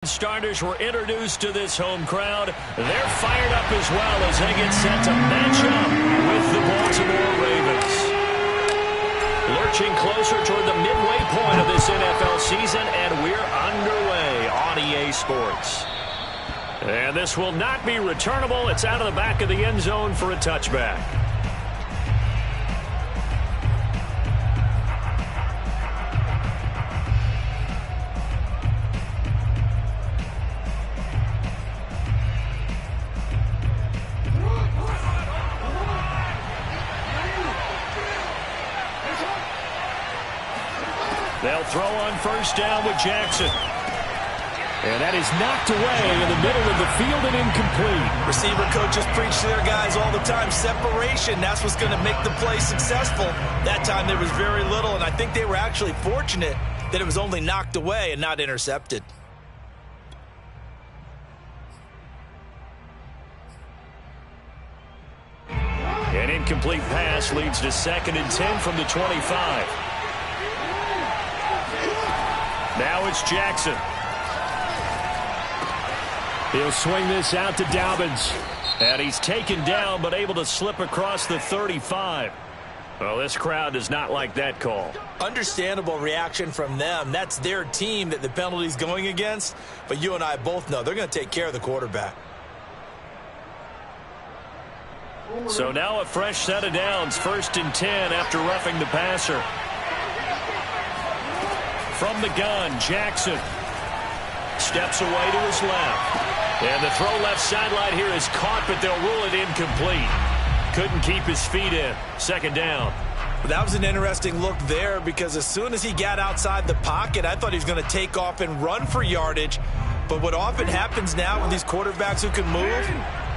Starters were introduced to this home crowd. They're fired up as well as they get set to match up with the Baltimore Ravens. Lurching closer toward the midway point of this NFL season, and we're underway on EA Sports. And this will not be returnable. It's out of the back of the end zone for a touchback. They'll throw on first down with Jackson. And that is knocked away in the middle of the field and incomplete. Receiver coaches preach to their guys all the time. Separation, that's what's going to make the play successful. That time there was very little, and I think they were actually fortunate that it was only knocked away and not intercepted. An incomplete pass leads to 2nd and 10 from the 25. Now it's Jackson. He'll swing this out to Dobbins. And he's taken down but able to slip across the 35. Well, this crowd does not like that call. Understandable reaction from them. That's their team that the penalty's going against. But you and I both know they're going to take care of the quarterback. So now a fresh set of downs. 1st and 10 after roughing the passer. From the gun, Jackson steps away to his left. And the throw left sideline here is caught, but they'll rule it incomplete. Couldn't keep his feet in. 2nd down. That was an interesting look there because as soon as he got outside the pocket, I thought he was going to take off and run for yardage. But what often happens now with these quarterbacks who can move,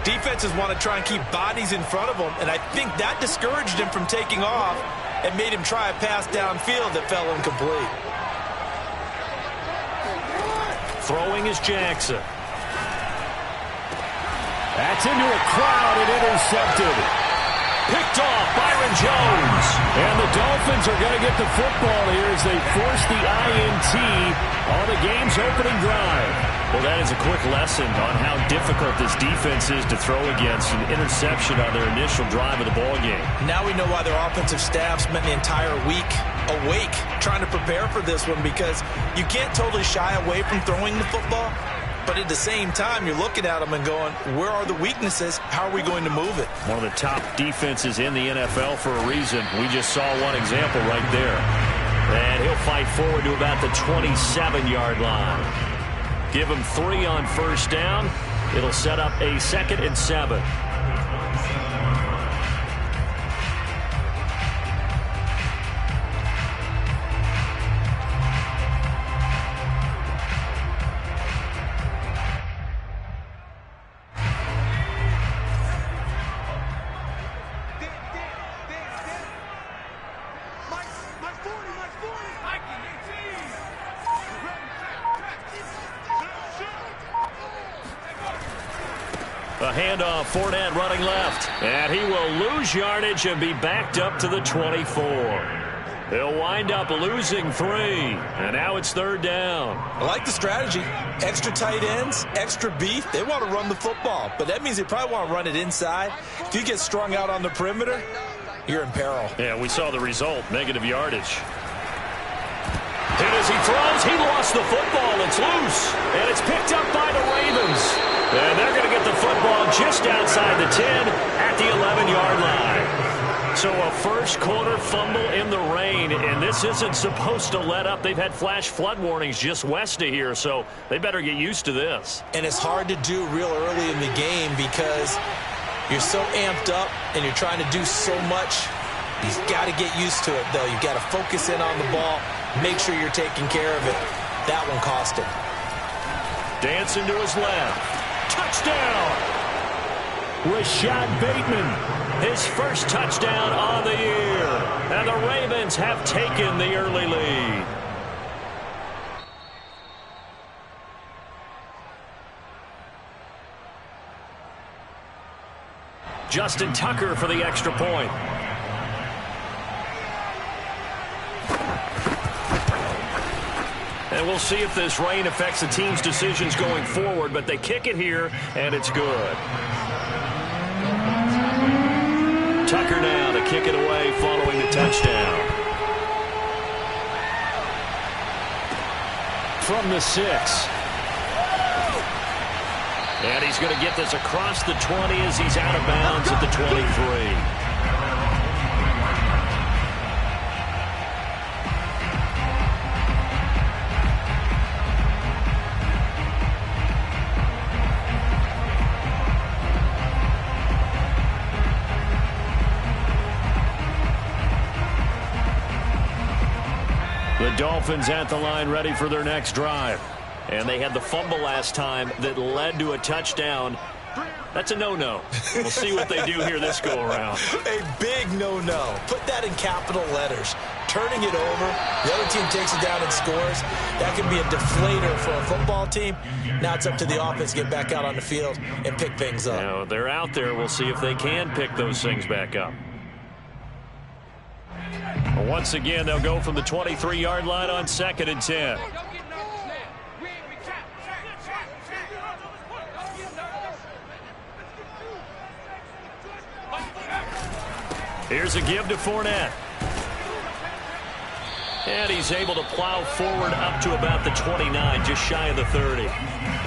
defenses want to try and keep bodies in front of them, and I think that discouraged him from taking off and made him try a pass downfield that fell incomplete. Throwing is Jackson. That's into a crowd and intercepted. Picked off Byron Jones. And the Dolphins are going to get the football here as they force the INT on the game's opening drive. Well, that is a quick lesson on how difficult this defense is to throw against. An interception on their initial drive of the ballgame. Now we know why their offensive staff spent the entire week awake trying to prepare for this one, because you can't totally shy away from throwing the football, but at the same time you're looking at them and going, where are the weaknesses? How are we going to move it? One of the top defenses in the NFL for a reason. We just saw one example right there. And he'll fight forward to about the 27-yard line. Give him 3 on first down. It'll set up a 2nd and 7. A handoff, Fournette running left. And he will lose yardage and be backed up to the 24. He'll wind up losing 3. And now it's 3rd down. I like the strategy. Extra tight ends, extra beef. They want to run the football, but that means they probably want to run it inside. If you get strung out on the perimeter, you're in peril. Yeah, we saw the result, negative yardage. And as he throws, he lost the football. It's loose. And it's picked up by the Ravens. And they're going to get the football just outside the 10 at the 11-yard line. So a first quarter fumble in the rain, and this isn't supposed to let up. They've had flash flood warnings just west of here, so they better get used to this. And it's hard to do real early in the game because you're so amped up and you're trying to do so much. You've got to get used to it, though. You've got to focus in on the ball, make sure you're taking care of it. That one cost him. Dancing to his left. Touchdown! Rashad Bateman, his first touchdown on the year. And the Ravens have taken the early lead. Justin Tucker for the extra point. And we'll see if this rain affects the team's decisions going forward, but they kick it here, and it's good. Tucker now to kick it away following the touchdown. From the 6. And he's going to get this across the 20 as he's out of bounds at the 23. The Dolphins at the line ready for their next drive. And they had the fumble last time that led to a touchdown. That's a no-no. We'll see what they do here this go-around. A big no-no. Put that in capital letters. Turning it over, the other team takes it down and scores. That can be a deflator for a football team. Now it's up to the offense to get back out on the field and pick things up. Now, they're out there. We'll see if they can pick those things back up. Once again, they'll go from the 23-yard line on 2nd and 10. Here's a give to Fournette. And he's able to plow forward up to about the 29, just shy of the 30.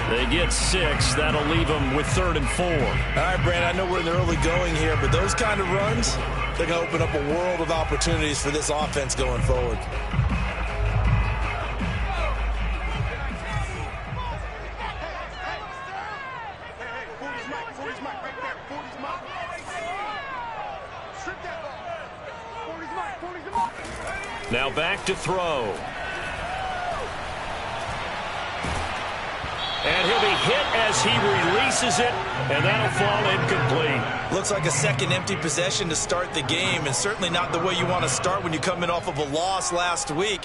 They get 6. That'll leave them with 3rd and 4. All right, Brandon, I know we're in the early going here, but those kind of runs, they're going to open up a world of opportunities for this offense going forward. Now back to throw. And he'll be hit as he releases it, and that'll fall incomplete. Looks like a second empty possession to start the game, and certainly not the way you want to start when you come in off of a loss last week.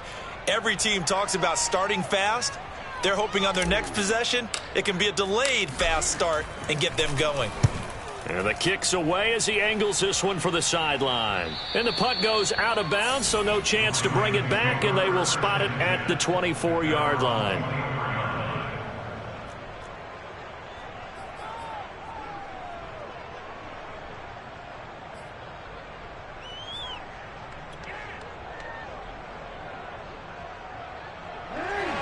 Every team talks about starting fast. They're hoping on their next possession, it can be a delayed fast start and get them going. And the kick's away as he angles this one for the sideline. And the punt goes out of bounds, so no chance to bring it back, and they will spot it at the 24-yard line.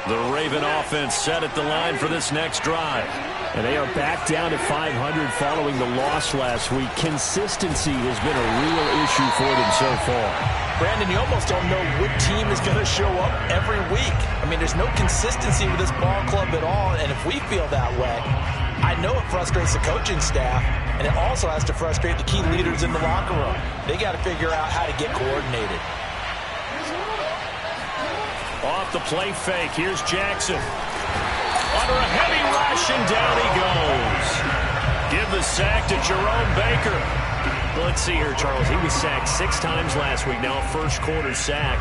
The Raven offense set at the line for this next drive. And they are back down to 500 following the loss last week. Consistency has been a real issue for them so far. Brandon, you almost don't know what team is going to show up every week. I mean, there's no consistency with this ball club at all, and if we feel that way, I know it frustrates the coaching staff, and it also has to frustrate the key leaders in the locker room. They got to figure out how to get coordinated. Off the play fake, here's Jackson. Under a heavy rush, and down he goes. Give the sack to Jerome Baker. Let's see here, Charles. He was sacked 6 times last week. Now a first-quarter sack.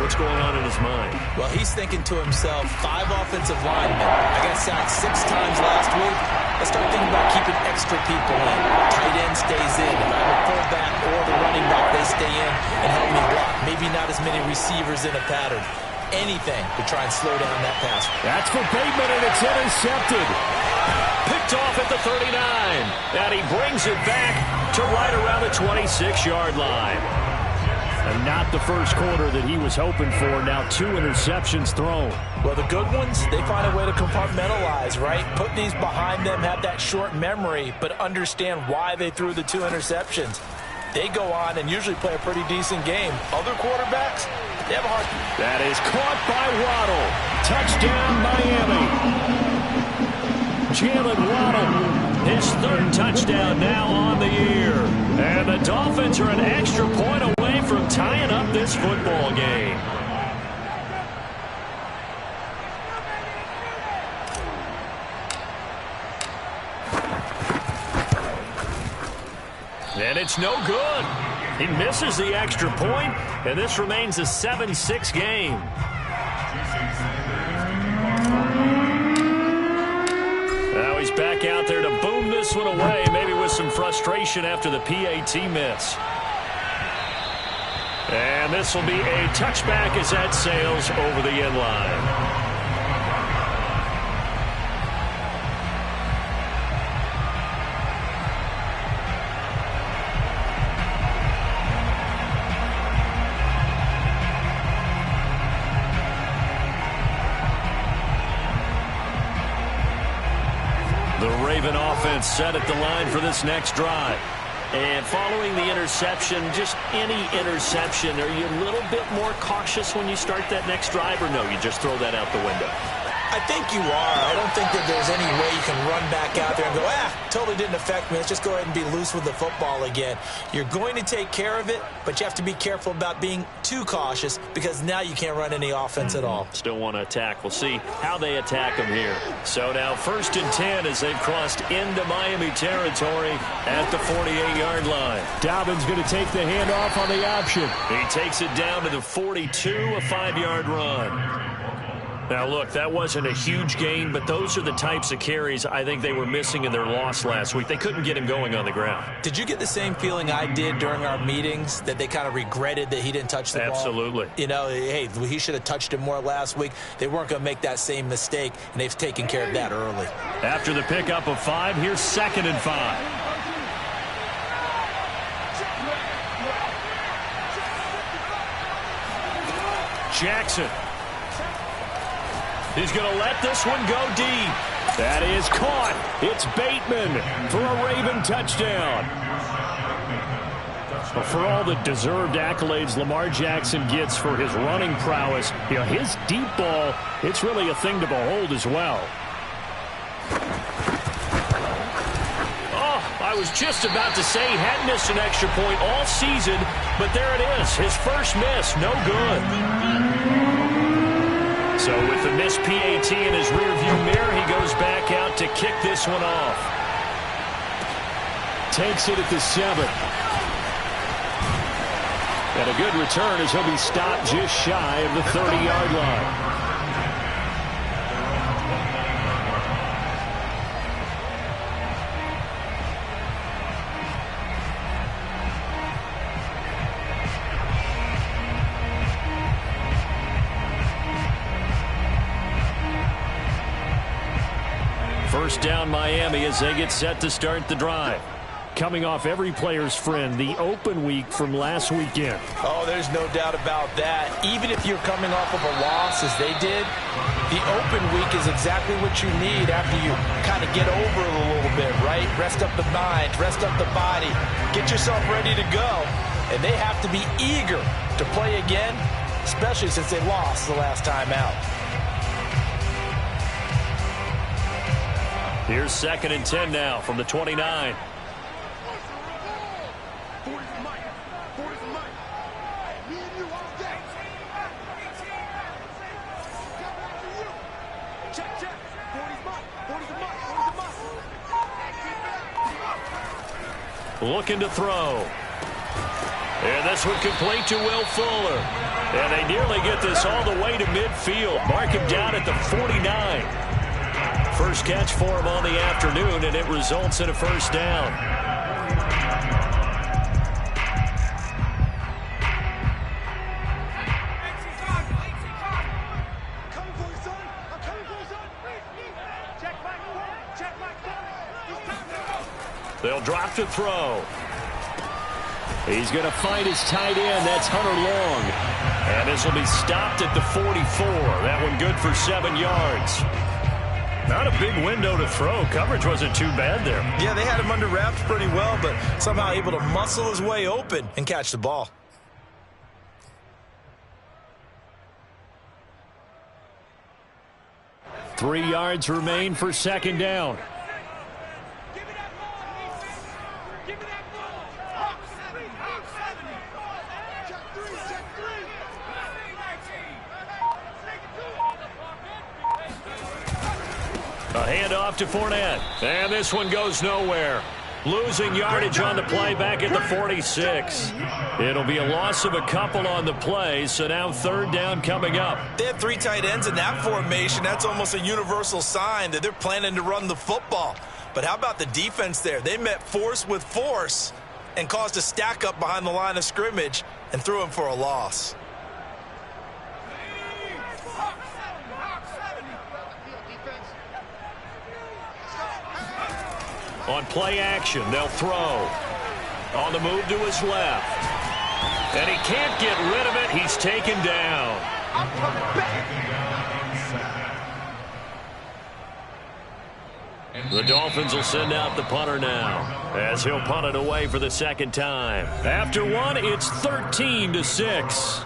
What's going on in his mind? Well, he's thinking to himself, 5 offensive linemen. I got sacked 6 times last week. Let's start thinking about keeping extra people in. Tight end stays in. If I have a fullback or the running back, they stay in and help me block. Maybe not as many receivers in a pattern. Anything to try and slow down that pass. That's for Bateman, and it's intercepted. Picked off at the 39. And he brings it back to right around the 26-yard line. And not the first quarter that he was hoping for. Now 2 interceptions thrown. Well, the good ones, they find a way to compartmentalize, right? Put these behind them, have that short memory, but understand why they threw the 2 interceptions. They go on and usually play a pretty decent game. Other quarterbacks, they have a hard time. That is caught by Waddle. Touchdown, Miami. Jalen Waddle, his 3rd touchdown now on the year. And the Dolphins are an extra point away from tying up this football game. And it's no good. He misses the extra point, and this remains a 7-6 game. Now he's back out there to boom this one away, maybe with some frustration after the PAT miss. And this will be a touchback as that sails over the end line. The Raven offense set at the line for this next drive. And following the interception, just any interception, are you a little bit more cautious when you start that next drive, or no, you just throw that out the window? I think you are. I don't think that there's any way you can run back out there and go, totally didn't affect me. Let's just go ahead and be loose with the football again. You're going to take care of it, but you have to be careful about being too cautious because now you can't run any offense at all. Still want to attack. We'll see how they attack them here. So now 1st and 10 as they've crossed into Miami territory at the 48-yard line. Dobbins going to take the handoff on the option. He takes it down to the 42, a 5-yard run. Now, look, that wasn't a huge gain, but those are the types of carries I think they were missing in their loss last week. They couldn't get him going on the ground. Did you get the same feeling I did during our meetings, that they kind of regretted that he didn't touch the ball? Absolutely. You know, hey, he should have touched it more last week. They weren't going to make that same mistake, and they've taken care of that early. After the pickup of 5, here's 2nd and 5. Jackson. He's going to let this one go deep. That is caught. It's Bateman for a Raven touchdown. Well, for all the deserved accolades Lamar Jackson gets for his running prowess, you know, his deep ball, it's really a thing to behold as well. Oh, I was just about to say he hadn't missed an extra point all season, but there it is. His first miss, no good. So with the missed PAT in his rearview mirror, he goes back out to kick this one off. Takes it at the 7. And a good return as he'll be stopped just shy of the 30-yard line. First down Miami as they get set to start the drive. Coming off every player's friend, the open week from last weekend. Oh, there's no doubt about that. Even if you're coming off of a loss as they did, the open week is exactly what you need after you kind of get over it a little bit, right? Rest up the mind, rest up the body, get yourself ready to go. And they have to be eager to play again, especially since they lost the last time out. Here's 2nd and 10 now from the 29. Looking to throw. And this one complete to Will Fuller. And they nearly get this all the way to midfield. Mark him down at the 49. First catch for him on the afternoon, and it results in a first down. They'll drop to throw. He's going to find his tight end. That's Hunter Long. And this will be stopped at the 44. That one good for 7 yards. Not a big window to throw. Coverage wasn't too bad there. Yeah, they had him under wraps pretty well, but somehow able to muscle his way open and catch the ball. Three yards remain for 2nd down. A handoff to Fournette. And this one goes nowhere. Losing yardage on the play back at the 46. It'll be a loss of a couple on the play, so now 3rd down coming up. They have 3 tight ends in that formation. That's almost a universal sign that they're planning to run the football. But how about the defense there? They met force with force and caused a stack up behind the line of scrimmage and threw him for a loss. On play action, they'll throw. On the move to his left. And he can't get rid of it. He's taken down. The Dolphins will send out the punter now, as he'll punt it away for the second time. After one, it's 13-6.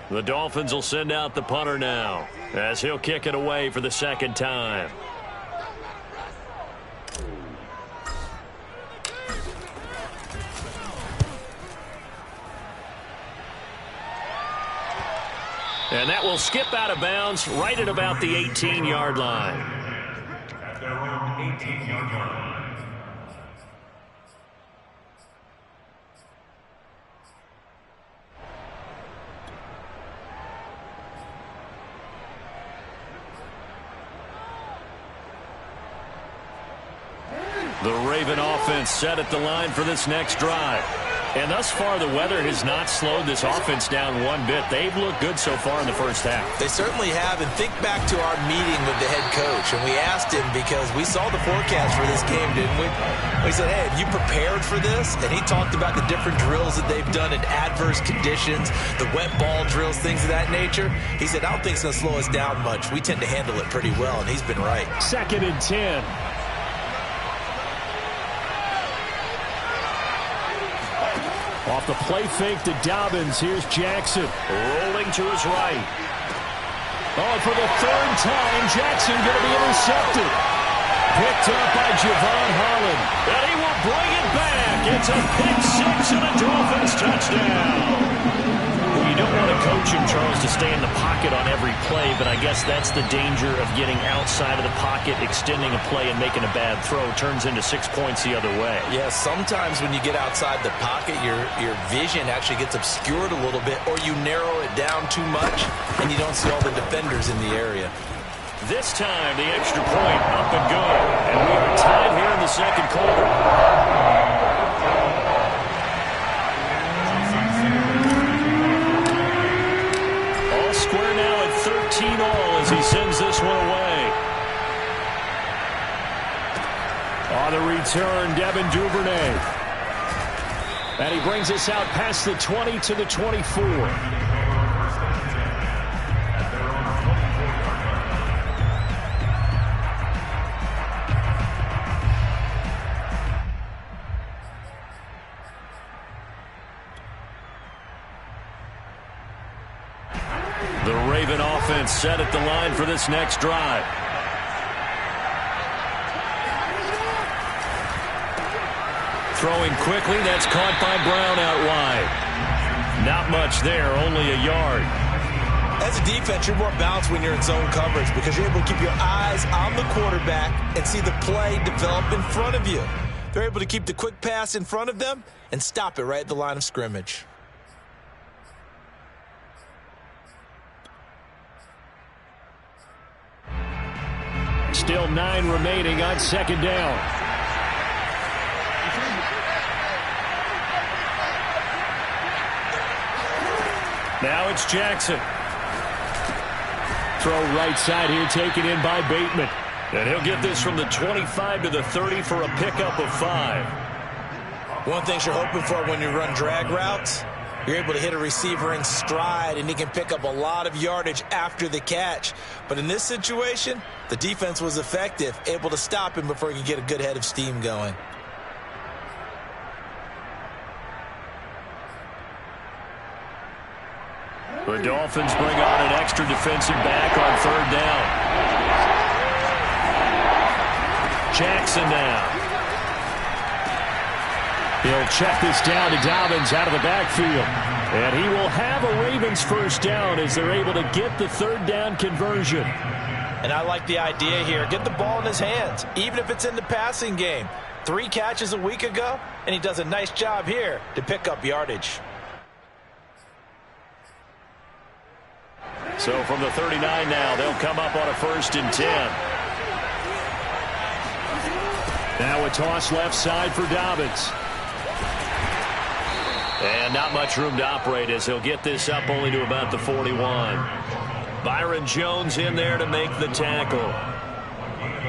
The Dolphins will send out the punter now, as he'll kick it away for the second time. And that will skip out of bounds right at about the 18-yard line. At their own 18-yard line. The Raven offense set at the line for this next drive. And thus far, the weather has not slowed this offense down one bit. They've looked good so far in the first half. They certainly have. And think back to our meeting with the head coach. And we asked him, because we saw the forecast for this game, didn't we? We said, hey, have you prepared for this? And he talked about the different drills that they've done in adverse conditions, the wet ball drills, things of that nature. He said, I don't think it's going to slow us down much. We tend to handle it pretty well, and he's been right. 2nd and 10. Off the play fake to Dobbins. Here's Jackson. Rolling to his right. Oh, and for the third time, Jackson going to be intercepted. Picked up by Javon Holland. And he will bring it back. It's a pick six and a Dolphins touchdown. Well, you don't want to coach him, Charles, to stay in the pocket on every play, but I guess that's the danger of getting outside of the pocket, extending a play, and making a bad throw. Turns into 6 points the other way. Yeah, sometimes when you get outside the pocket, your vision actually gets obscured a little bit, or you narrow it down too much, and you don't see all the defenders in the area. This time, the extra point up and good. And we are tied here in the second quarter. Square now at 13 all as he sends this one away. On the return, Devin Duvernay. And he brings us out past the 20 to the 24. The Raven offense set at the line for this next drive. Throwing quickly, that's caught by Brown out wide. Not much there, only a yard. As a defense, you're more balanced when you're in zone coverage because you're able to keep your eyes on the quarterback and see the play develop in front of you. They're able to keep the quick pass in front of them and stop it right at the line of scrimmage. Still 9 remaining on second down. Now it's Jackson. Throw right side here, taken in by Bateman. And he'll get this from the 25 to the 30 for a pickup of 5. One thing you're hoping for when you run drag routes, you're able to hit a receiver in stride, and he can pick up a lot of yardage after the catch. But in this situation, the defense was effective, able to stop him before he could get a good head of steam going. The Dolphins bring on an extra defensive back on third down. Jackson now. He'll check this down to Dobbins out of the backfield. And he will have a Ravens first down as they're able to get the third down conversion. And I like the idea here. Get the ball in his hands, even if it's in the passing game. 3 catches a week ago, and he does a nice job here to pick up yardage. So from the 39 now, they'll come up on a 1st and 10. Now a toss left side for Dobbins. And not much room to operate as he'll get this up only to about the 41. Byron Jones in there to make the tackle.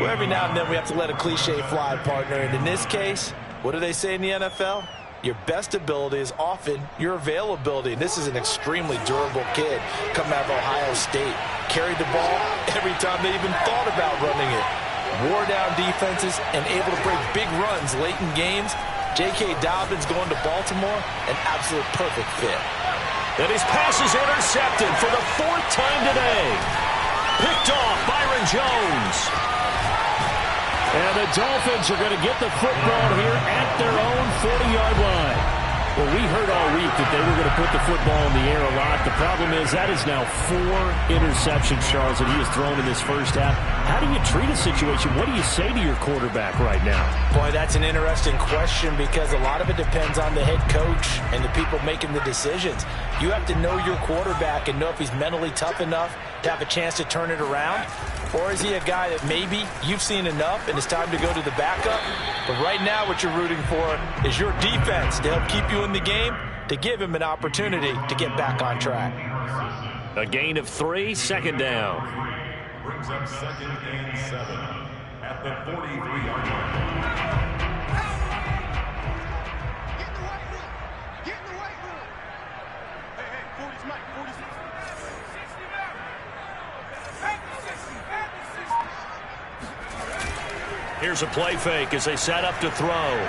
Well, every now and then we have to let a cliche fly, partner. And in this case, what do they say in the NFL? Your best ability is often your availability. And this is an extremely durable kid coming out of Ohio State. carried the ball every time they even thought about running it. Wore down defenses and able to break big runs late in games. J.K. Dobbins going to Baltimore, an absolute perfect fit. And his pass is intercepted for the 4th time today. Picked off Byron Jones. And the Dolphins are going to get the football here at their own 40-yard line. Well, we heard all week that they were going to put the football in the air a lot. The problem is that is now 4 interceptions, Charles, that he has thrown in this first half. How do you treat a situation? What do you say to your quarterback right now? Boy, that's an interesting question because a lot of it depends on the head coach and the people making the decisions. You have to know your quarterback and know if he's mentally tough enough to have a chance to turn it around. Or is he a guy that maybe you've seen enough and it's time to go to the backup? But right now what you're rooting for is your defense to help keep you in the game, to give him an opportunity to get back on track. A gain of 3, 2nd down. Brings up 2nd and 7 at the 43-yard line. Get in the weight room. Get in the weight room. Hey, 40's Mike. 40's 60 now. Back to 60. Back to 60. Here's a play fake as they set up to throw.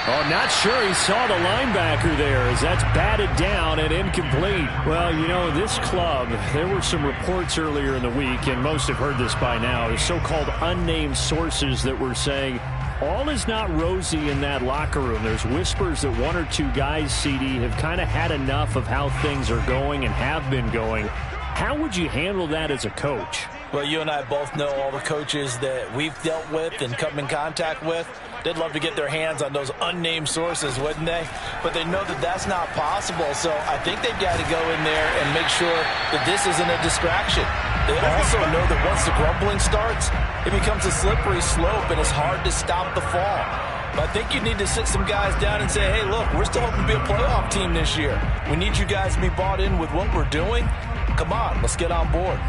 Oh, not sure he saw the linebacker there as that's batted down and incomplete. Well, you know, this club, there were some reports earlier in the week, and most have heard this by now, the so-called unnamed sources that were saying all is not rosy in that locker room. There's whispers that 1 or 2 guys, CD, have kind of had enough of how things are going and have been going. How would you handle that as a coach? Well, you and I both know all the coaches that we've dealt with and come in contact with. They'd love to get their hands on those unnamed sources, wouldn't they? But they know that that's not possible, so I think they've got to go in there and make sure that this isn't a distraction. They also know that once the grumbling starts, it becomes a slippery slope, and it's hard to stop the fall. But I think you need to sit some guys down and say, hey, look, we're still hoping to be a playoff team this year. We need you guys to be bought in with what we're doing. Come on, let's get on board.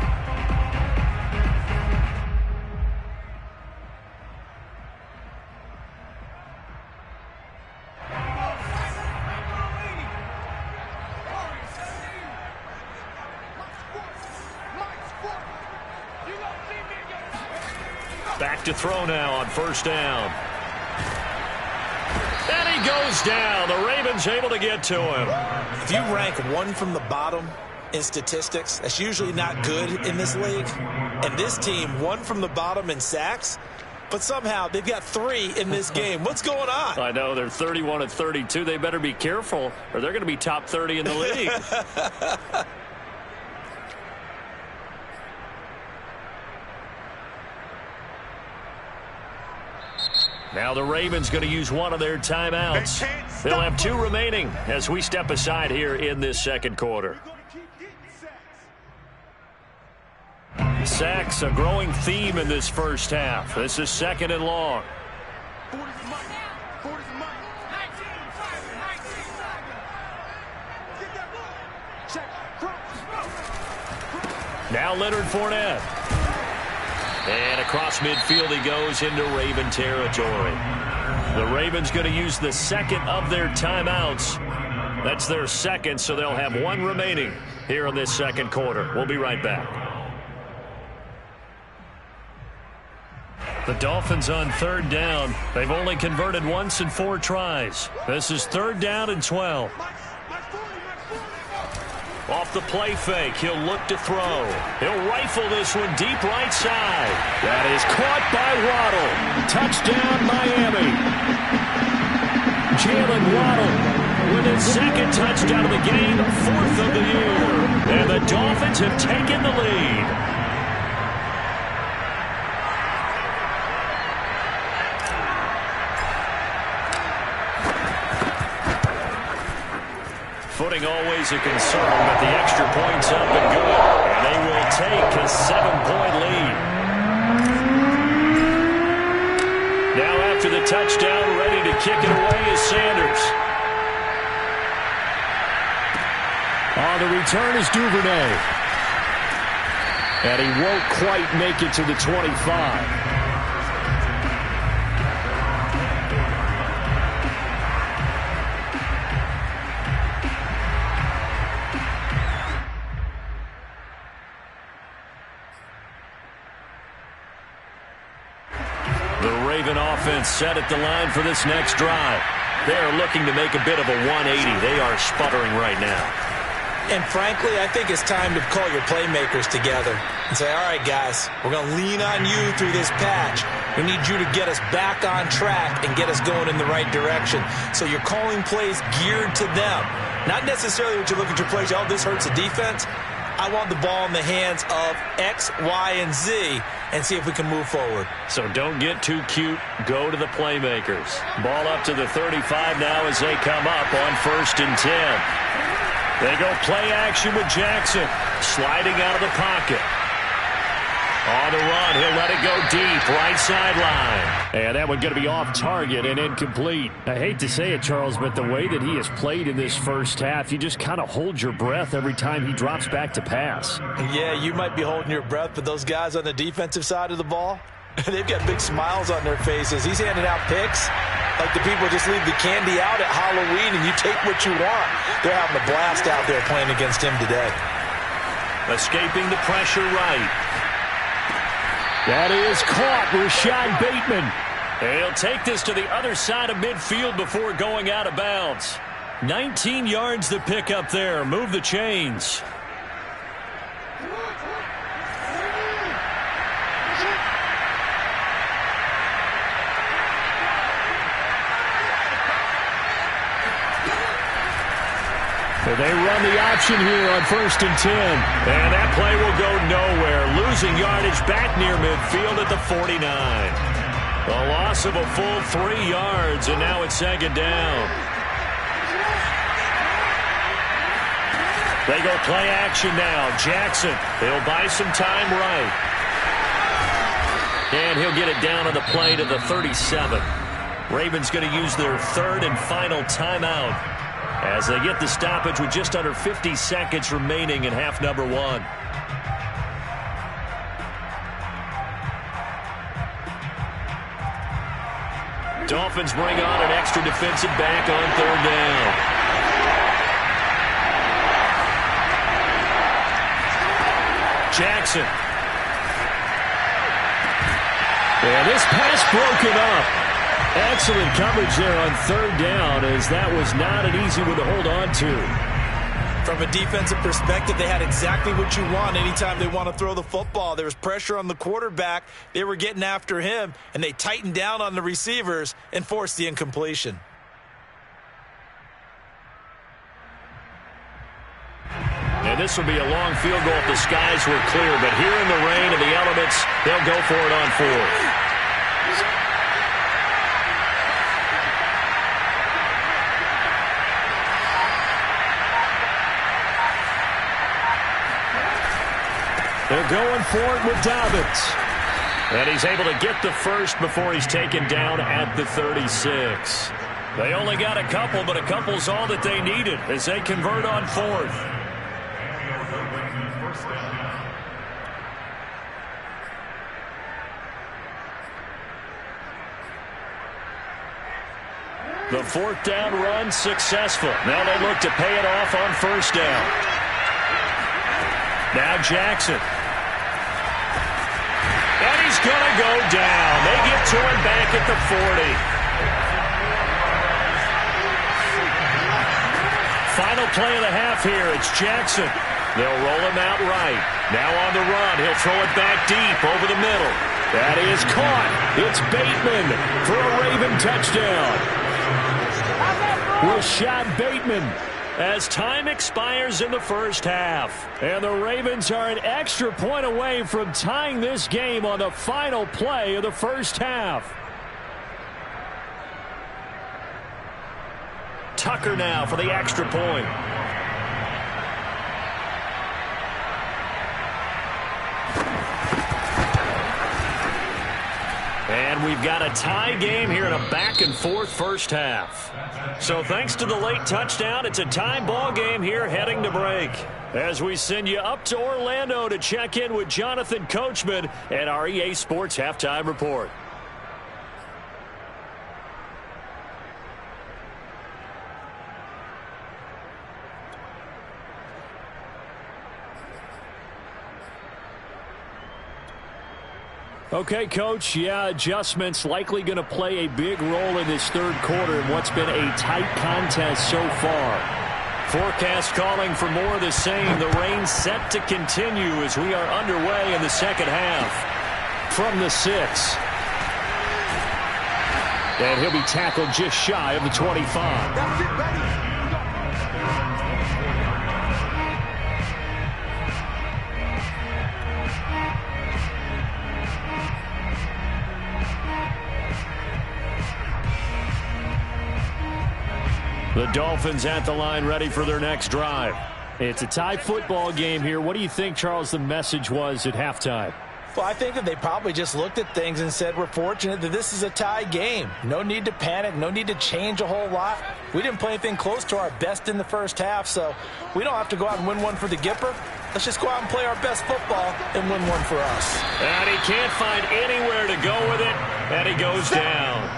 Back to throw now on 1st down. And he goes down. The Ravens able to get to him. If you rank 1 from the bottom in statistics, that's usually not good in this league. And this team, 1 from the bottom in sacks, but somehow they've got 3 in this game. What's going on? I know, they're 31 and 32. They better be careful, or they're going to be top 30 in the league. Now the Ravens going to use 1 of their timeouts. They'll have 2 remaining as we step aside here in this 2nd quarter. Sacks, a growing theme in this first half. This is 2nd and long. Now Leonard Fournette. And across midfield he goes into Raven territory. The Ravens going to use the 2nd of their timeouts. That's their 2nd, so they'll have 1 remaining here in this 2nd quarter. We'll be right back. The Dolphins on 3rd down. They've only converted once in 4 tries. This is 3rd down and 12. Off the play fake, he'll look to throw. He'll rifle this one deep right side. That is caught by Waddle. Touchdown, Miami. Jalen Waddle with his 2nd touchdown of the game, 4th of the year. And the Dolphins have taken the lead. Footing always a concern, but the extra point's up and good. And they will take a 7-point lead. Now after the touchdown, ready to kick it away is Sanders. The return is Duvernay. And he won't quite make it to the 25. Raven offense set at the line for this next drive. They're looking to make a bit of a 180. They are sputtering right now. And frankly, I think it's time to call your playmakers together and say, all right, guys, we're going to lean on you through this patch. We need you to get us back on track and get us going in the right direction. So you're calling plays geared to them. Not necessarily what you're looking to play, oh, this hurts the defense. I want the ball in the hands of X, Y, and Z and see if we can move forward. So don't get too cute. Go to the playmakers. Ball up to the 35 now as they come up on 1st and 10. They go play action with Jackson. Sliding out of the pocket. On the run, he'll let it go deep, right sideline. And that one going to be off target and incomplete. I hate to say it, Charles, but the way that he has played in this first half, you just kind of hold your breath every time he drops back to pass. Yeah, you might be holding your breath, but those guys on the defensive side of the ball, they've got big smiles on their faces. He's handing out picks like the people just leave the candy out at Halloween and you take what you want. They're having a blast out there playing against him today. Escaping the pressure right. That is caught. Rashad Bateman. He'll take this to the other side of midfield before going out of bounds. 19 yards to pick up there. Move the chains. They run the option here on 1st and 10. And that play will go nowhere. Losing yardage back near midfield at the 49. A loss of a full 3 yards, and now it's 2nd down. They go play action now. Jackson, he'll buy some time right. And he'll get it down on the play to the 37. Ravens going to use their 3rd and final timeout as they get the stoppage with just under 50 seconds remaining in half number 1. Dolphins bring on an extra defensive back on 3rd down. Jackson. And this pass broken up. Excellent coverage there on 3rd down, as that was not an easy one to hold on to. From a defensive perspective, they had exactly what you want anytime they want to throw the football. There was pressure on the quarterback. They were getting after him, and they tightened down on the receivers and forced the incompletion. And this will be a long field goal if the skies were clear, but here in the rain and the elements, they'll go for it on 4th. They're going for it with Dobbins. And he's able to get the first before he's taken down at the 36. They only got a couple, but a couple's all that they needed as they convert on 4th. The 4th down run successful. Now they look to pay it off on 1st down. Now Jackson. And he's going to go down. They get to him back at the 40. Final play of the half here. It's Jackson. They'll roll him out right. Now on the run. He'll throw it back deep over the middle. That is caught. It's Bateman for a Raven touchdown. Rashad Bateman. As time expires in the first half. And the Ravens are an extra point away from tying this game on the final play of the first half. Tucker now for the extra point. And we've got a tie game here in a back-and-forth first half. So thanks to the late touchdown, it's a tie ball game here heading to break. As we send you up to Orlando to check in with Jonathan Coachman and our EA Sports Halftime Report. Okay, Coach, yeah, adjustments likely going to play a big role in this third quarter in what's been a tight contest so far. Forecast calling for more of the same. The rain set to continue as we are underway in the second half. From the 6. And he'll be tackled just shy of the 25. That's it, baby. The Dolphins at the line ready for their next drive. It's a tie football game here. What do you think, Charles, the message was at halftime? Well, I think that they probably just looked at things and said, we're fortunate that this is a tie game. No need to panic. No need to change a whole lot. We didn't play anything close to our best in the first half, so we don't have to go out and win one for the Gipper. Let's just go out and play our best football and win one for us. And he can't find anywhere to go with it, and he goes down.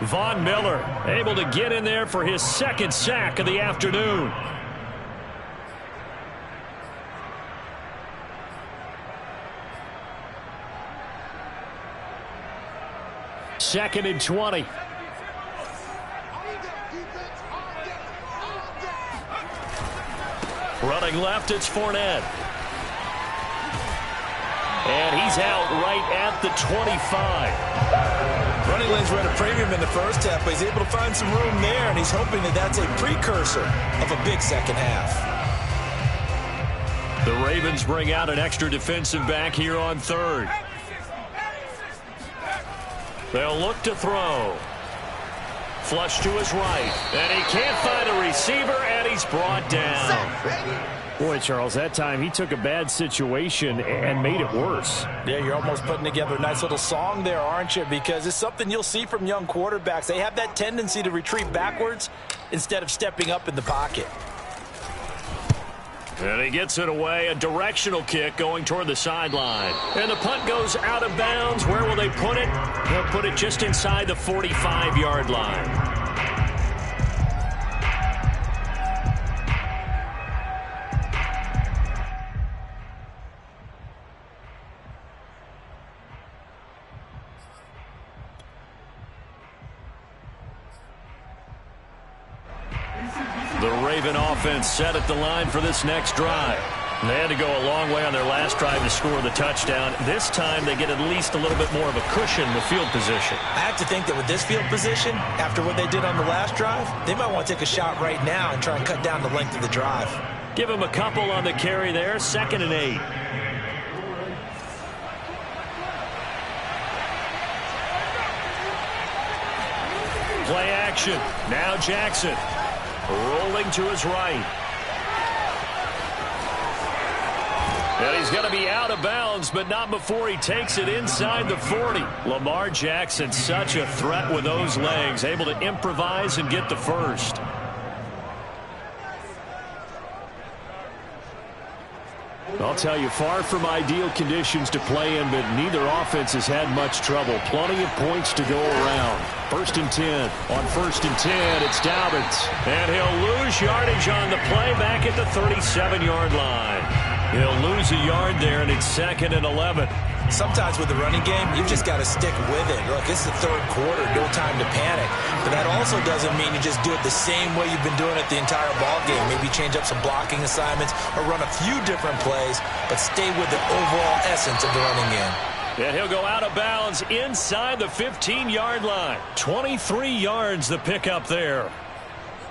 Von Miller able to get in there for his second sack of the afternoon. Second and 20. Running left, it's Fournette. And he's out right at the 25. Running lanes were at a premium in the first half, but he's able to find some room there, and he's hoping that that's a precursor of a big second half. The Ravens bring out an extra defensive back here on third. They'll look to throw. Flush to his right. And he can't find a receiver, and he's brought down. Boy, Charles, that time he took a bad situation and made it worse. Yeah, you're almost putting together a nice little song there, aren't you? Because it's something you'll see from young quarterbacks. They have that tendency to retreat backwards instead of stepping up in the pocket. And he gets it away, a directional kick going toward the sideline. And the punt goes out of bounds. Where will they put it? They'll put it just inside the 45-yard line. The Raven offense set at the line for this next drive. They had to go a long way on their last drive to score the touchdown. This time they get at least a little bit more of a cushion with field position. I have to think that with this field position, after what they did on the last drive, they might want to take a shot right now and try and cut down the length of the drive. Give him a couple on the carry there, 2nd and 8. Play action. Now Jackson. Rolling to his right. And he's going to be out of bounds, but not before he takes it inside the 40. Lamar Jackson, such a threat with those legs, able to improvise and get the first. I'll tell you, far from ideal conditions to play in, but neither offense has had much trouble. Plenty of points to go around. 1st and 10. On 1st and 10, it's Dobbins. And he'll lose yardage on the play back at the 37-yard line. He'll lose a yard there, and it's 2nd and 11. Sometimes with the running game, you've just got to stick with it. Look, it's the third quarter, no time to panic. But that also doesn't mean you just do it the same way you've been doing it the entire ball game. Maybe change up some blocking assignments or run a few different plays, but stay with the overall essence of the running game. And he'll go out of bounds inside the 15-yard line. 23 yards the pickup there.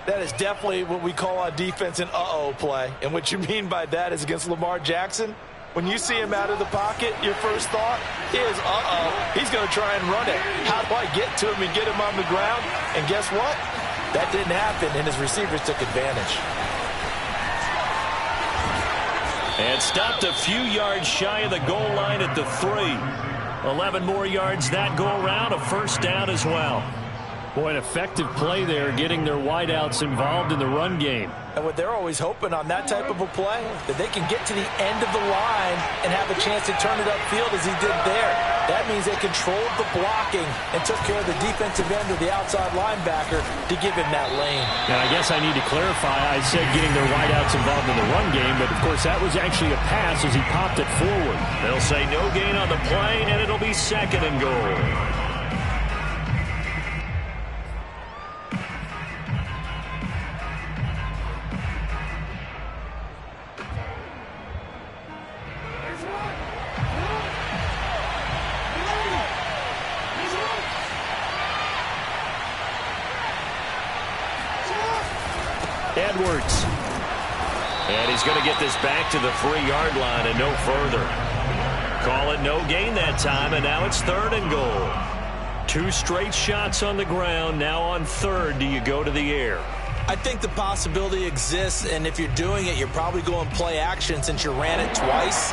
That is definitely what we call on defense an uh-oh play. And what you mean by that is against Lamar Jackson, when you see him out of the pocket, your first thought is, uh-oh, he's going to try and run it. How do I get to him and get him on the ground? And guess what? That didn't happen, and his receivers took advantage. And stopped a few yards shy of the goal line at the 3. 11 more yards that go around, a first down as well. Boy, an effective play there, getting their wideouts involved in the run game. And what they're always hoping on that type of a play, that they can get to the end of the line and have a chance to turn it upfield as he did there. That means they controlled the blocking and took care of the defensive end of the outside linebacker to give him that lane. Now, I guess I need to clarify. I said getting their wideouts involved in the run game, but, of course, that was actually a pass as he popped it forward. They'll say no gain on the play, and it'll be 2nd and goal. Edwards. And he's going to get this back to the 3-yard line and no further. Call it no gain that time, and now it's 3rd and goal. 2 straight shots on the ground. Now on 3rd, do you go to the air? I think the possibility exists, and if you're doing it, you're probably going play action since you ran it twice.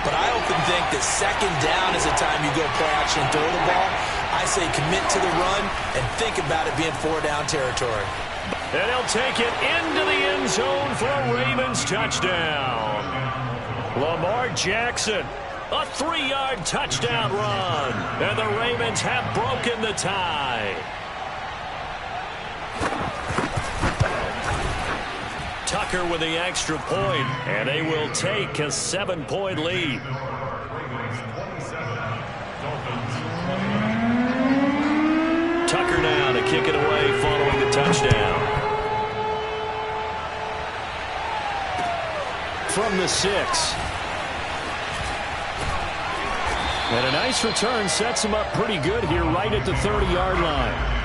But I often think that 2nd down is the time you go play action and throw the ball. I say commit to the run and think about it being 4-down territory. And he'll take it into the end zone for a Ravens touchdown. Lamar Jackson, a 3-yard touchdown run. And the Ravens have broken the tie. Tucker with the extra point, and they will take a 7-point lead. Tucker now to kick it away following the touchdown. From the 6. And a nice return sets him up pretty good here right at the 30-yard line.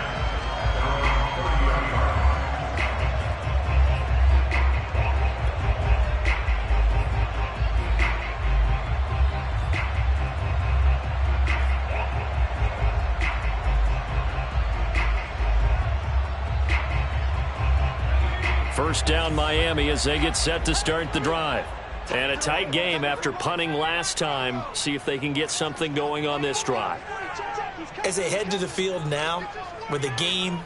First down Miami as they get set to start the drive. And a tight game after punting last time. See if they can get something going on this drive. As they head to the field now, with the game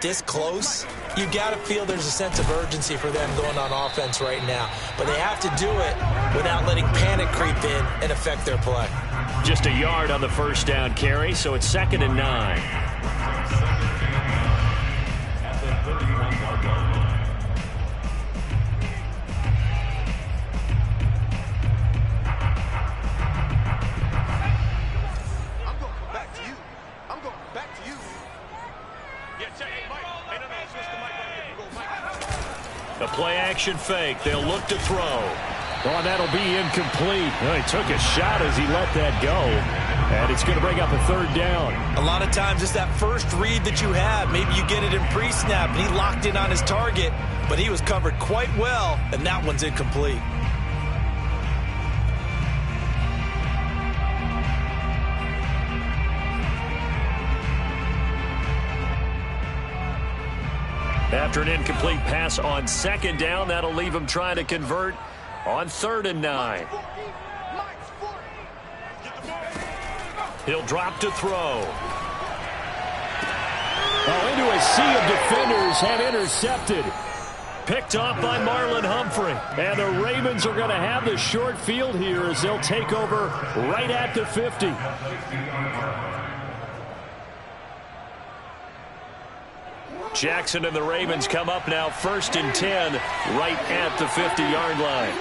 this close, you got to feel there's a sense of urgency for them going on offense right now. But they have to do it without letting panic creep in and affect their play. Just a yard on the first down carry, so it's 2nd and 9. A play-action fake. They'll look to throw. Oh, and that'll be incomplete. Well, he took a shot as he let that go. And it's going to bring up a 3rd down. A lot of times it's that first read that you have. Maybe you get it in pre-snap, and he locked in on his target, but he was covered quite well, and that one's incomplete. After an incomplete pass on 2nd down, that'll leave him trying to convert on 3rd and 9. He'll drop to throw. Oh, into a sea of defenders and intercepted. Picked off by Marlon Humphrey. And the Ravens are going to have the short field here as they'll take over right at the 50. Jackson and the Ravens come up now 1st and 10 right at the 50-yard line.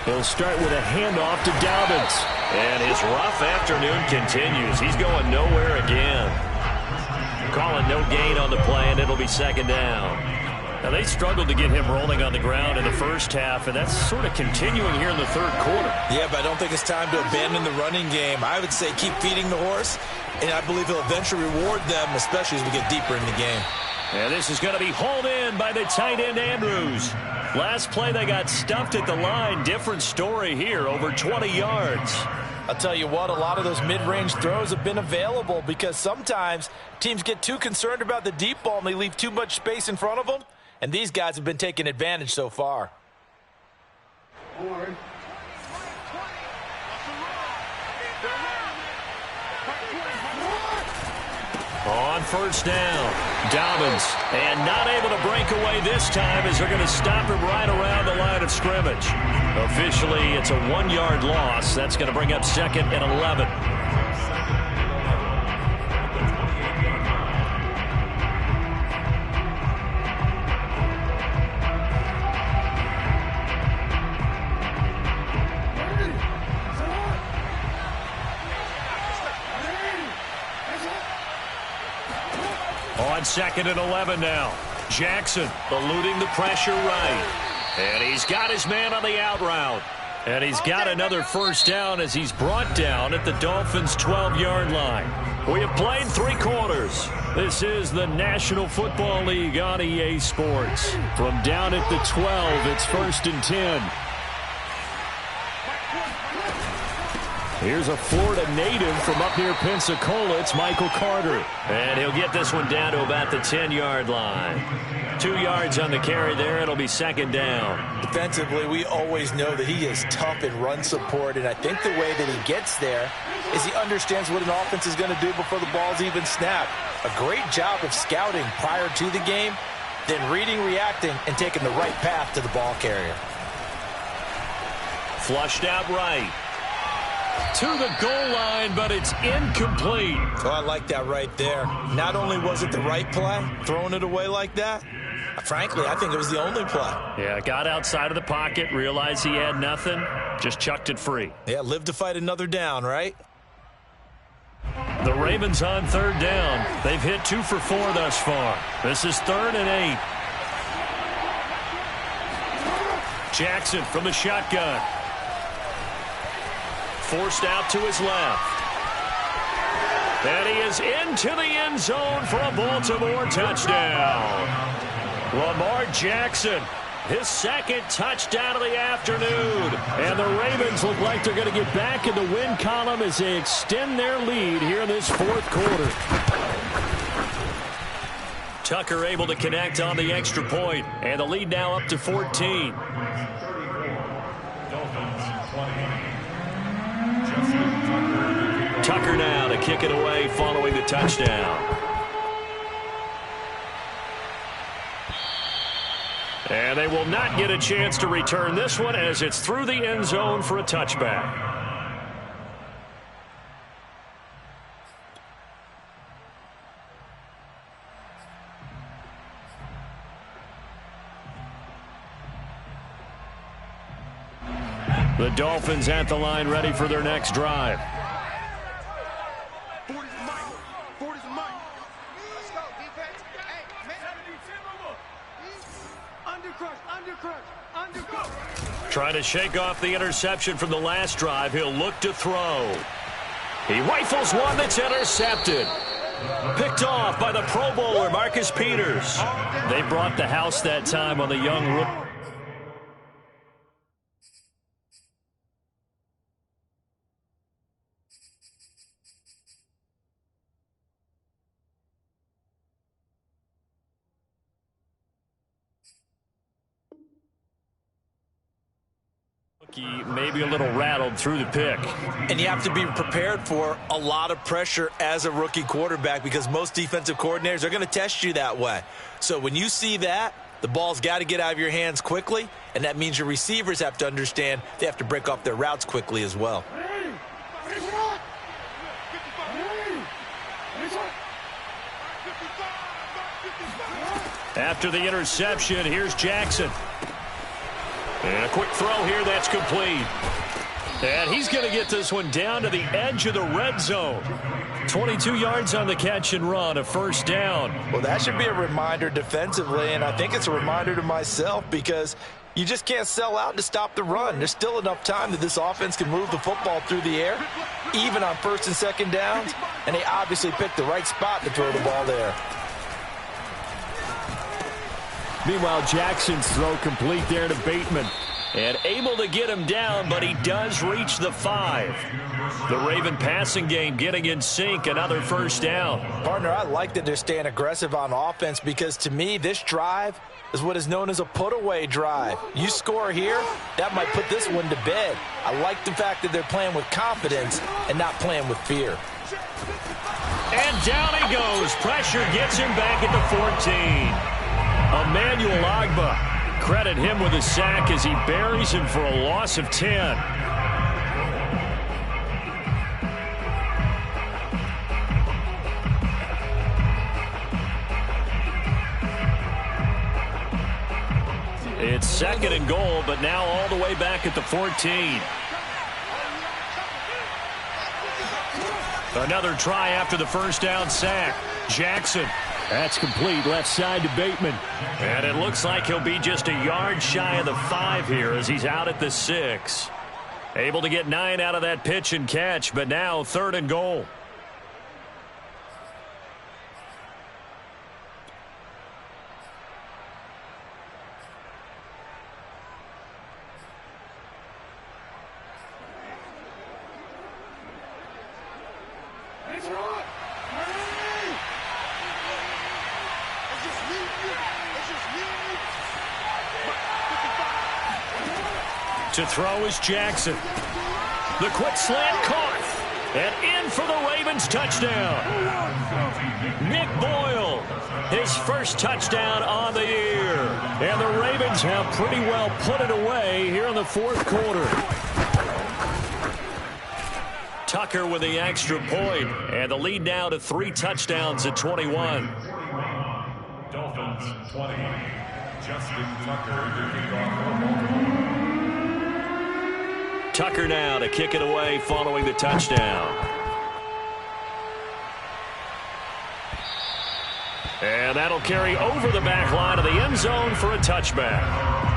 He'll start with a handoff to Dobbins. And his rough afternoon continues. He's going nowhere again. Calling no gain on the play, and it'll be 2nd down. Now, they struggled to get him rolling on the ground in the first half, and that's sort of continuing here in the 3rd quarter. Yeah, but I don't think it's time to abandon the running game. I would say keep feeding the horse, and I believe he'll eventually reward them, especially as we get deeper in the game. And this is going to be hauled in by the tight end Andrews. Last play they got stuffed at the line. Different story here, over 20 yards. I'll tell you what, a lot of those mid-range throws have been available because sometimes teams get too concerned about the deep ball and they leave too much space in front of them. And these guys have been taking advantage so far. On first down. Dobbins, and not able to break away this time as they're going to stop him right around the line of scrimmage. Officially, it's a 1-yard loss. That's going to bring up 2nd and 11. On 2nd and 11 now. Jackson eluding the pressure right. And he's got his man on the out route. And he's got another first down as he's brought down at the Dolphins' 12-yard line. We have played 3 quarters. This is the National Football League on EA Sports. From down at the 12, it's 1st and 10. Here's a Florida native from up near Pensacola. It's Michael Carter. And he'll get this one down to about the 10-yard line. 2 yards on the carry there. It'll be 2nd down. Defensively, we always know that he is tough in run support, and I think the way that he gets there is he understands what an offense is going to do before the ball's even snapped. A great job of scouting prior to the game, then reading, reacting, and taking the right path to the ball carrier. Flushed out right. To the goal line, but it's incomplete. Oh, I like that right there. Not only was it the right play, throwing it away like that, frankly, I think it was the only play. Yeah, got outside of the pocket, realized he had nothing, just chucked it free. Yeah, live to fight another down, right? The Ravens on 3rd down. They've hit 2 for 4 thus far. This is 3rd and 8. Jackson from the shotgun. Forced out to his left. And he is into the end zone for a Baltimore touchdown. Lamar Jackson, his 2nd touchdown of the afternoon. And the Ravens look like they're going to get back in the win column as they extend their lead here in this 4th quarter. Tucker able to connect on the extra point, and the lead now up to 14. Tucker now to kick it away following the touchdown. And they will not get a chance to return this one as it's through the end zone for a touchback. The Dolphins at the line ready for their next drive. 40's Mike. 40's Mike. Let's go, defense. Hey, man. Undercrush. Trying to shake off the interception from the last drive. He'll look to throw. He rifles one that's intercepted. Picked off by the Pro Bowler, Marcus Peters. They brought the house that time on the young rookie. Maybe a little rattled through the pick. And you have to be prepared for a lot of pressure as a rookie quarterback because most defensive coordinators are going to test you that way. So when you see that, the ball's got to get out of your hands quickly, and that means your receivers have to understand they have to break off their routes quickly as well. After the interception, here's Jackson. And a quick throw here that's complete. And he's going to get this one down to the edge of the red zone. 22 yards on the catch and run, a first down. Well, that should be a reminder defensively, and I think it's a reminder to myself because you just can't sell out to stop the run. There's still enough time that this offense can move the football through the air, even on 1st and 2nd downs, and they obviously picked the right spot to throw the ball there. Meanwhile, Jackson's throw complete there to Bateman. And able to get him down, but he does reach the 5. The Raven passing game getting in sync, another first down. Partner, I like that they're staying aggressive on offense because to me, this drive is what is known as a put-away drive. You score here, that might put this one to bed. I like the fact that they're playing with confidence and not playing with fear. And down he goes. Pressure gets him back at the 14. Emmanuel Ogbah. Credit him with a sack as he buries him for a loss of 10. It's 2nd and goal, but now all the way back at the 14. Another try after the first down sack. Jackson. That's complete left side to Bateman. And it looks like he'll be just a yard shy of the 5 here as he's out at the 6. Able to get 9 out of that pitch and catch, but now 3rd and goal. To throw is Jackson. The quick slant caught. And in for the Ravens touchdown. Nick Boyle, his first touchdown on the year. And the Ravens have pretty well put it away here in the 4th quarter. Tucker with the extra point. And the lead now to 3 touchdowns at 21. Dolphins 20. Justin Tucker to kick off the ball. Tucker now to kick it away following the touchdown. And that'll carry over the back line of the end zone for a touchback.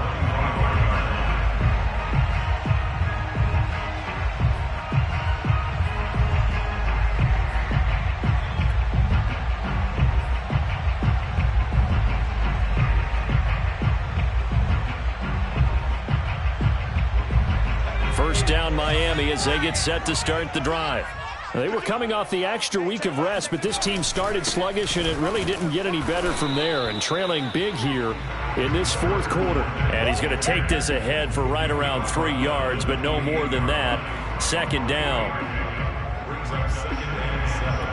First down Miami as they get set to start the drive. They were coming off the extra week of rest, but this team started sluggish, and it really didn't get any better from there, and trailing big here in this 4th quarter. And he's going to take this ahead for right around 3 yards, but no more than that. 2nd down. Brings up 2nd and 7.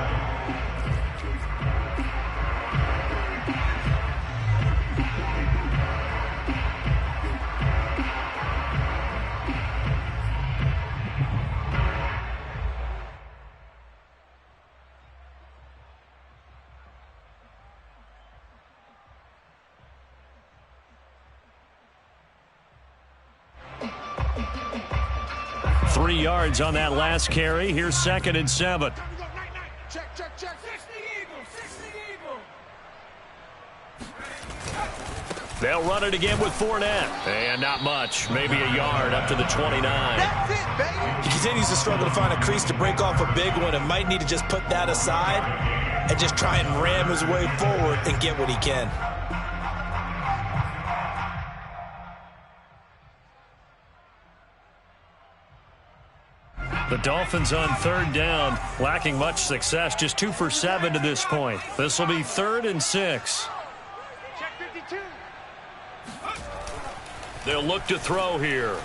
Three yards on that last carry. Here's 2nd and 7. Check. 60 Eagles. They'll run it again with Fournette. And not much. Maybe a yard up to the 29. That's it, baby. He continues to struggle to find a crease to break off a big one and might need to just put that aside and just try and ram his way forward and get what he can. The Dolphins on 3rd down, lacking much success, just 2 for 7 to this point. This will be 3rd and 6. Check 52. They'll look to throw here.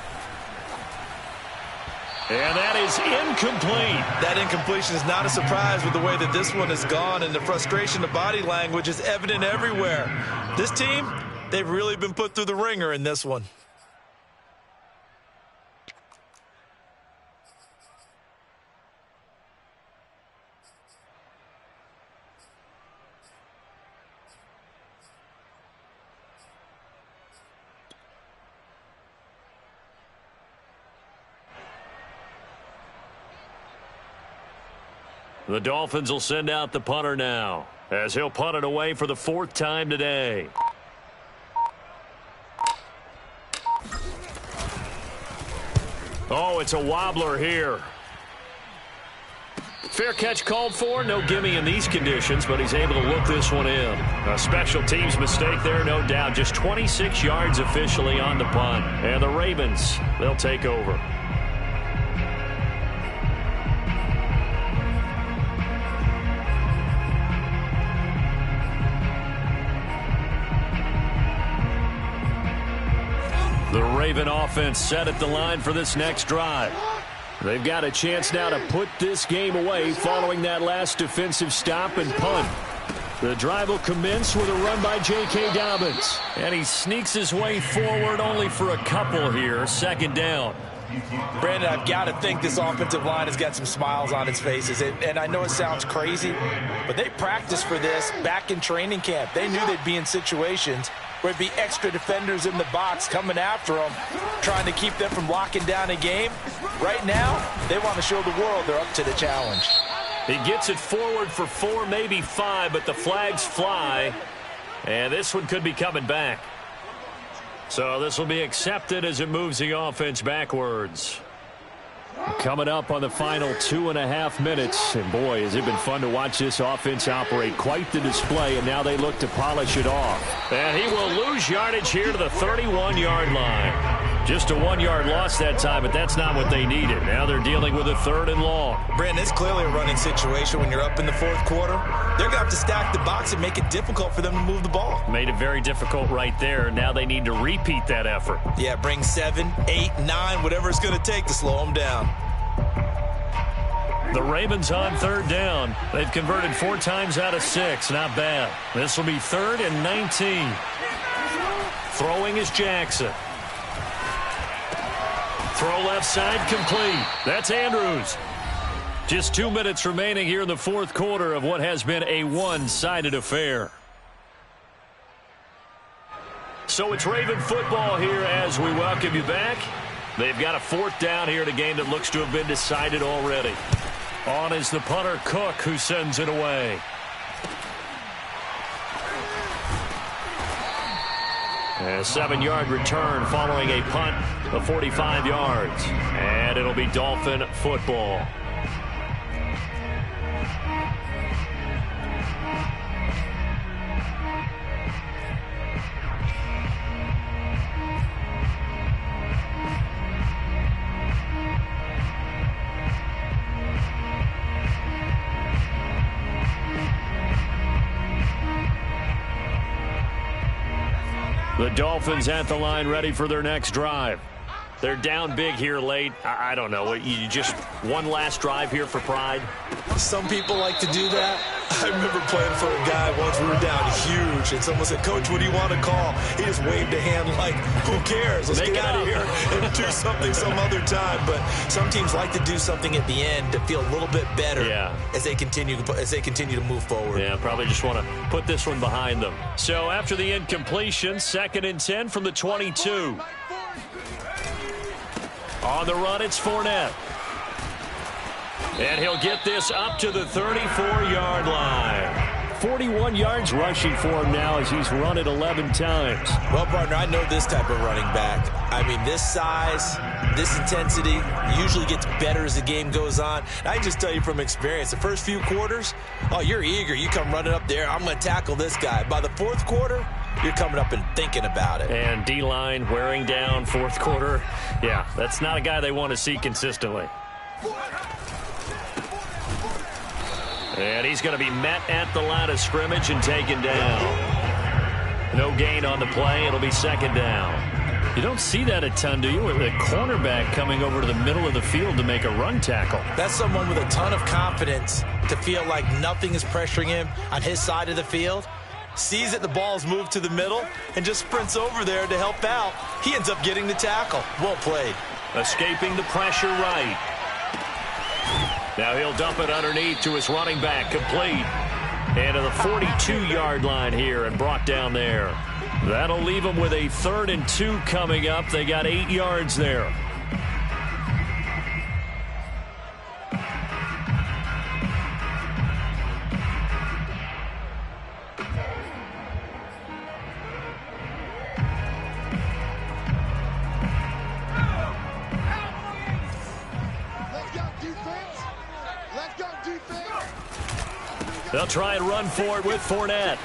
And that is incomplete. That incompletion is not a surprise with the way that this one has gone, and the frustration of body language is evident everywhere. This team, they've really been put through the ringer in this one. The Dolphins will send out the punter now, as he'll punt it away for the 4th time today. Oh, it's a wobbler here. Fair catch called for. No gimme in these conditions, but he's able to look this one in. A special teams mistake there, no doubt. Just 26 yards officially on the punt. And the Ravens, they'll take over. The Raven offense set at the line for this next drive. They've got a chance now to put this game away following that last defensive stop and punt. The drive will commence with a run by J.K. Dobbins. And he sneaks his way forward only for a couple here. Second down. Brandon, I've got to think this offensive line has got some smiles on its faces. And I know it sounds crazy, but they practiced for this back in training camp. They knew they'd be in situations where it'd be extra defenders in the box coming after them, trying to keep them from locking down a game. Right now, they want to show the world they're up to the challenge. He gets it forward for 4, maybe 5, but the flags fly. And this one could be coming back. So this will be accepted as it moves the offense backwards. Coming up on the final 2.5 minutes. And boy, has it been fun to watch this offense operate. Quite the display, and now they look to polish it off. And he will lose yardage here to the 31-yard line. Just a 1-yard loss that time, but that's not what they needed. Now they're dealing with a 3rd and long. Brandon, it's clearly a running situation when you're up in the 4th quarter. They're going to have to stack the box and make it difficult for them to move the ball. Made it very difficult right there. Now they need to repeat that effort. Yeah, bring 7, 8, 9, whatever it's going to take to slow them down. The Ravens on 3rd down. They've converted 4 times out of 6. Not bad. This will be 3rd and 19. Throwing is Jackson. Throw left side complete. That's Andrews. Just 2 minutes remaining here in the 4th quarter of what has been a one-sided affair. So it's Raven football here as we welcome you back. They've got a 4th down here in a game that looks to have been decided already. On is the punter, Cook, who sends it away. A 7-yard return following a punt of 45 yards. And it'll be Dolphin football. The Dolphins at the line ready for their next drive. They're down big here late. I don't know. You just one last drive here for pride? Some people like to do that. I remember playing for a guy once. We were down huge, and someone said, "Coach, what do you want to call?" He just waved a hand like, "Who cares? Let's get out of here and do something some other time." But some teams like to do something at the end to feel a little bit better as they continue to move forward. Yeah, probably just want to put this one behind them. So after the incompletion, 2nd and 10 from the 22. On the run, it's Fournette. And he'll get this up to the 34-yard line. 41 yards rushing for him now as he's run it 11 times. Well, partner, I know this type of running back. I mean, this size, this intensity usually gets better as the game goes on. And I can just tell you from experience, the first few quarters, oh, you're eager. You come running up there, I'm going to tackle this guy. By the 4th quarter, you're coming up and thinking about it. And D-line wearing down 4th quarter. Yeah, that's not a guy they want to see consistently. And he's going to be met at the line of scrimmage and taken down. No gain on the play. It'll be 2nd down. You don't see that a ton, do you? With a cornerback coming over to the middle of the field to make a run tackle. That's someone with a ton of confidence to feel like nothing is pressuring him on his side of the field. Sees that the ball's moved to the middle and just sprints over there to help out. He ends up getting the tackle. Well played. Escaping the pressure right. Now he'll dump it underneath to his running back, complete. And to the 42-yard line here and brought down there. That'll leave them with a 3rd and 2 coming up. They got 8 yards there. They'll try and run for it with Fournette.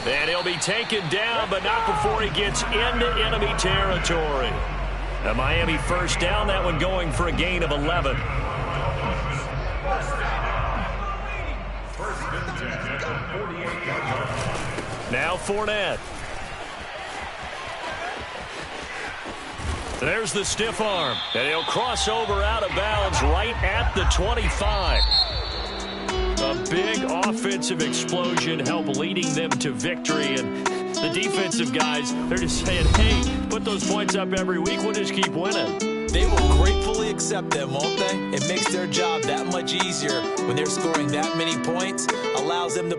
And he'll be taken down, but not before he gets into enemy territory. A Miami 1st down, that one going for a gain of 11. Now Fournette. There's the stiff arm, and he'll cross over out of bounds right at the 25. A big offensive explosion helped leading them to victory, and the defensive guys, they're just saying, hey, put those points up every week, we'll just keep winning. They will gratefully accept them, won't they? It makes their job that much easier when they're scoring that many points, allows them to